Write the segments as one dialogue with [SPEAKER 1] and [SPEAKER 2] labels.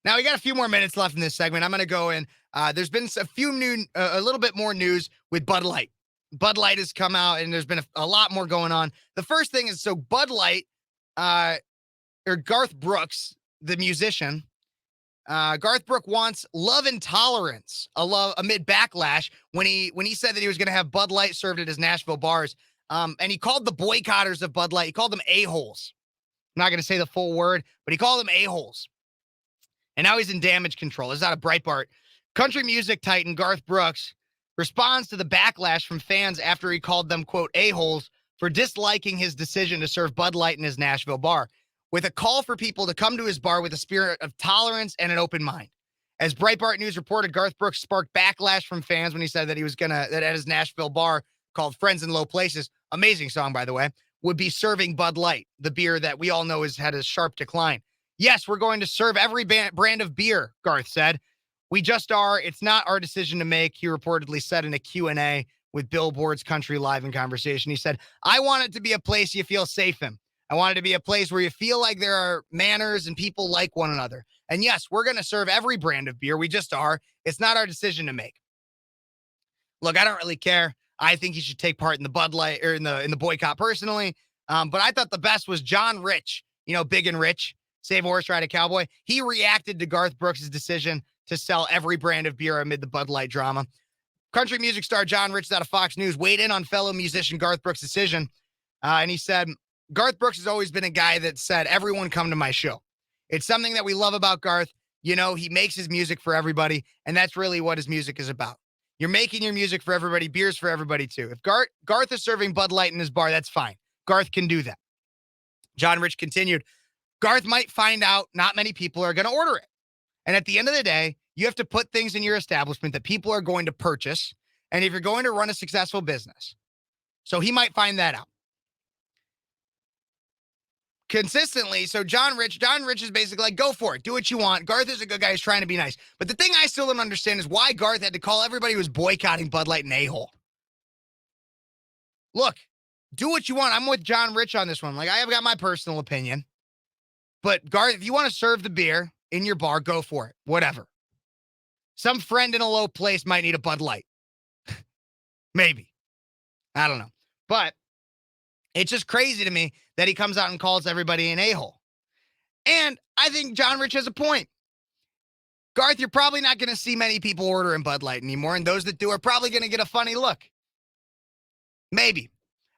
[SPEAKER 1] Now we got a few more minutes left in this segment. I'm going to go in. There's been a little bit more news with Bud Light. Bud Light has come out, and there's been a lot more going on. The first thing is, so Bud Light, or Garth Brooks, the musician, Garth Brooks wants love and tolerance amid backlash when he said that he was going to have Bud Light served at his Nashville bars. And he called the boycotters of Bud Light, he called them a-holes. I'm not going to say the full word, but he called them a-holes. And now he's in damage control. This is out of Breitbart. Country music titan Garth Brooks responds to the backlash from fans after he called them, quote, a-holes for disliking his decision to serve Bud Light in his Nashville bar, with a call for people to come to his bar with a spirit of tolerance and an open mind. As Breitbart News reported, Garth Brooks sparked backlash from fans when he said that that at his Nashville bar called Friends in Low Places, amazing song, by the way, would be serving Bud Light, the beer that we all know has had a sharp decline. Yes, we're going to serve every brand of beer, Garth said. We just are. It's not our decision to make, he reportedly said in a Q&A with Billboard's Country Live in Conversation. He said, I want it to be a place you feel safe in. I want it to be a place where you feel like there are manners and people like one another. And yes, we're going to serve every brand of beer. We just are. It's not our decision to make. Look, I don't really care. I think he should take part in the Bud Light or in the boycott personally. But I thought the best was John Rich, Big and Rich, Save a Horse, Ride a Cowboy. He reacted to Garth Brooks' decision to sell every brand of beer amid the Bud Light drama. Country music star John Rich out of Fox News weighed in on fellow musician Garth Brooks' decision. And he said, Garth Brooks has always been a guy that said, everyone come to my show. It's something that we love about Garth. He makes his music for everybody, and that's really what his music is about. You're making your music for everybody, beers for everybody too. If Garth is serving Bud Light in his bar, that's fine. Garth can do that. John Rich continued, Garth might find out not many people are going to order it. And at the end of the day, you have to put things in your establishment that people are going to purchase. And if you're going to run a successful business, so he might find that out. Consistently, so John Rich is basically like, go for it. Do what you want. Garth is a good guy. He's trying to be nice. But the thing I still don't understand is why Garth had to call everybody who was boycotting Bud Light an a-hole. Look, do what you want. I'm with John Rich on this one. Like, I have got my personal opinion. But Garth, if you want to serve the beer in your bar, go for it. Whatever. Some friend in a low place might need a Bud Light. Maybe. I don't know. But it's just crazy to me that he comes out and calls everybody an a-hole. And I think John Rich has a point. Garth, you're probably not going to see many people ordering Bud Light anymore, and those that do are probably going to get a funny look. Maybe.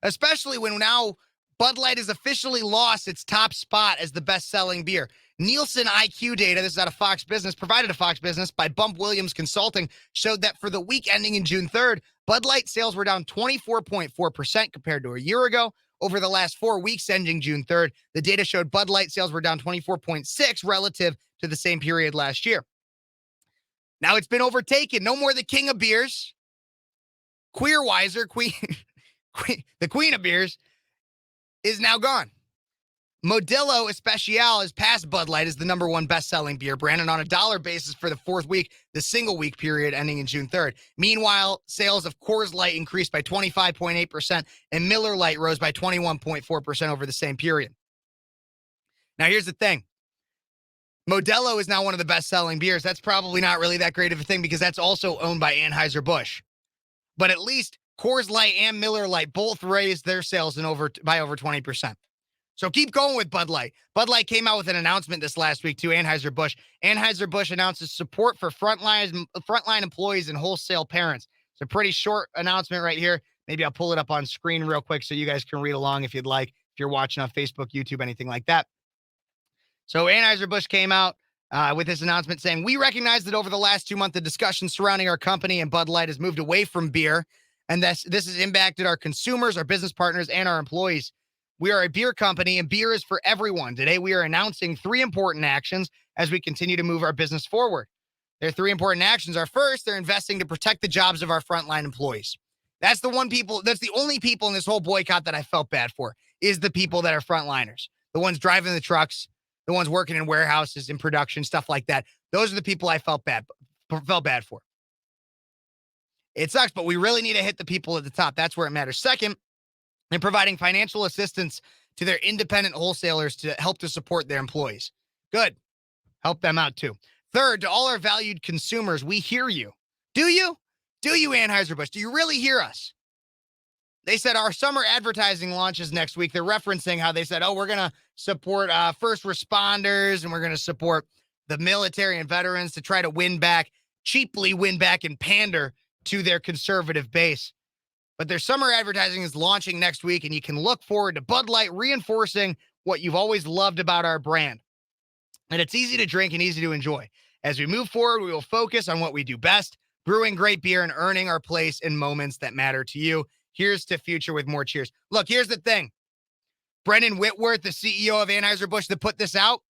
[SPEAKER 1] Especially when now Bud Light has officially lost its top spot as the best-selling beer. Nielsen IQ data, this is out of Fox Business, provided to Fox Business by Bump Williams Consulting, showed that for the week ending in June 3rd, Bud Light sales were down 24.4% compared to a year ago. Over the last 4 weeks ending June 3rd, the data showed Bud Light sales were down 24.6% relative to the same period last year. Now it's been overtaken. No more the king of beers. Queerweiser, the queen of beers, is now gone. Modelo Especial is past Bud Light as the number one best-selling beer brand, and on a dollar basis for the fourth week, the single-week period ending in June 3rd. Meanwhile, sales of Coors Light increased by 25.8%, and Miller Lite rose by 21.4% over the same period. Now, here's the thing. Modelo is now one of the best-selling beers. That's probably not really that great of a thing because that's also owned by Anheuser-Busch. But at least Coors Light and Miller Lite both raised their sales by over 20%. So keep going with Bud Light. Bud Light came out with an announcement this last week to Anheuser-Busch. Anheuser-Busch announces support for frontline employees and wholesale parents. It's a pretty short announcement right here. Maybe I'll pull it up on screen real quick so you guys can read along if you'd like, if you're watching on Facebook, YouTube, anything like that. So Anheuser-Busch came out with this announcement saying, we recognize that over the last 2 months, the discussion surrounding our company and Bud Light has moved away from beer, and this has impacted our consumers, our business partners, and our employees. We are a beer company, and beer is for everyone. Today, we are announcing 3 important actions as we continue to move our business forward. Their 3 important actions are, first, they're investing to protect the jobs of our frontline employees. That's the only people in this whole boycott that I felt bad for, is the people that are frontliners. The ones driving the trucks, the ones working in warehouses, in production, stuff like that. Those are the people I felt bad for. It sucks, but we really need to hit the people at the top. That's where it matters. Second, and providing financial assistance to their independent wholesalers to help to support their employees. Good. Help them out too. Third, to all our valued consumers, we hear you. Do you? Do you, Anheuser-Busch? Do you really hear us? They said our summer advertising launches next week. They're referencing how they said, oh, we're going to support first responders and we're going to support the military and veterans to try to cheaply win back and pander to their conservative base. But their summer advertising is launching next week, and you can look forward to Bud Light reinforcing what you've always loved about our brand. And it's easy to drink and easy to enjoy. As we move forward, we will focus on what we do best, brewing great beer and earning our place in moments that matter to you. Here's to future with more cheers. Look, here's the thing. Brendan Whitworth, the CEO of Anheuser-Busch, that put this out,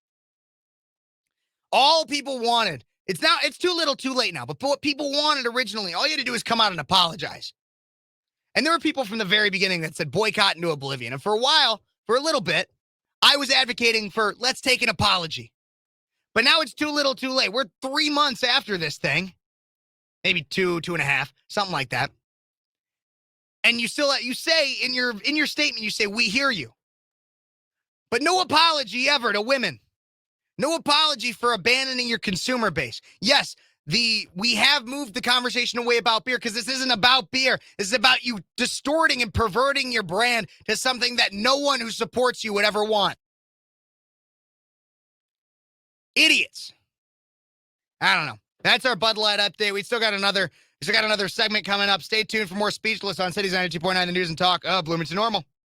[SPEAKER 1] all people wanted, it's too little too late now, but what people wanted originally, all you had to do is come out and apologize. And there were people from the very beginning that said boycott into oblivion. And for a little bit, I was advocating for let's take an apology. But now it's too little too late. We're 3 months after this thing. Maybe 2.5, something like that. And you say in your statement, you say, we hear you. But no apology ever to women. No apology for abandoning your consumer base. Yes, we have moved the conversation away about beer because this isn't about beer. This is about you distorting and perverting your brand to something that no one who supports you would ever want. Idiots. I don't know. That's our Bud Light update. We still got another segment coming up. Stay tuned for more Speechless on Cities 92.9, the news and talk of Bloomington Normal.